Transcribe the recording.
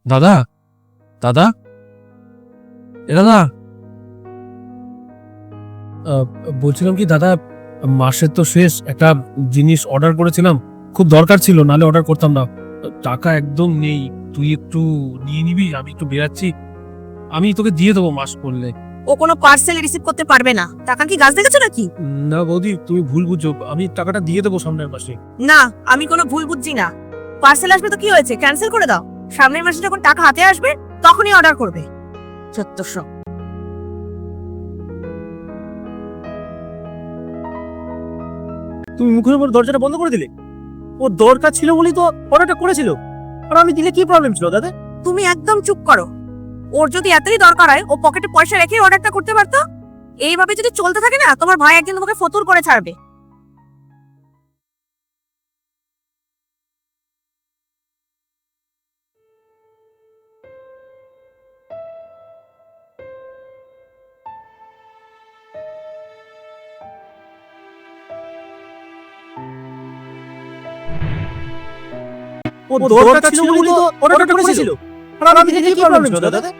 দাদা, দাদা, দাদা, বলছিলাম কি দাদা, মাসের তো শেষ, একটা জিনিস অর্ডার করেছিলাম, খুব দরকার ছিল, নালে অর্ডার করতাম না। টাকা একদম নেই, তুই একটু নিয়ে নিবি, আমি একটু বেরাচ্ছি, আমি তোকে দিয়ে দেবো মাস করলে। ও কোনো পার্সেল রিসিভ করতে পারবে না। টাকা কি গাছ দেখেছো নাকি? না বৌদি, তুমি ভুল বুঝছো, আমি টাকাটা দিয়ে দেবো সামনের মাসে। না, আমি কোনো ভুল বুঝছি না। পার্সেল আসবে তো কি হয়েছে, ক্যান্সেল করে দাও। সামনের মাসে যখন টাকা হাতে আসবে তখনই অর্ডার করবে। 1400। তুমি মুখের উপর দরজাটা বন্ধ করে দিলে। ও দরকার ছিল বলেই তো অর্ডারটা করেছিল, আর আমি দিলে কি প্রবলেম ছিল দাদা? তুমি একদম চুপ করো। ওর যদি এতই দরকার হয় ও পকেটে পয়সা রেখে অর্ডারটা করতে পারতো। এইভাবে যদি চলতে থাকে না, তোমার ভাই একদিন তোমাকে ফতুর করে ছাড়বে। ও দরকার ছিল বলেই তো অর্ডারটা করেছিল, আর আমি দিলে কি প্রবলেম ছিল দাদা?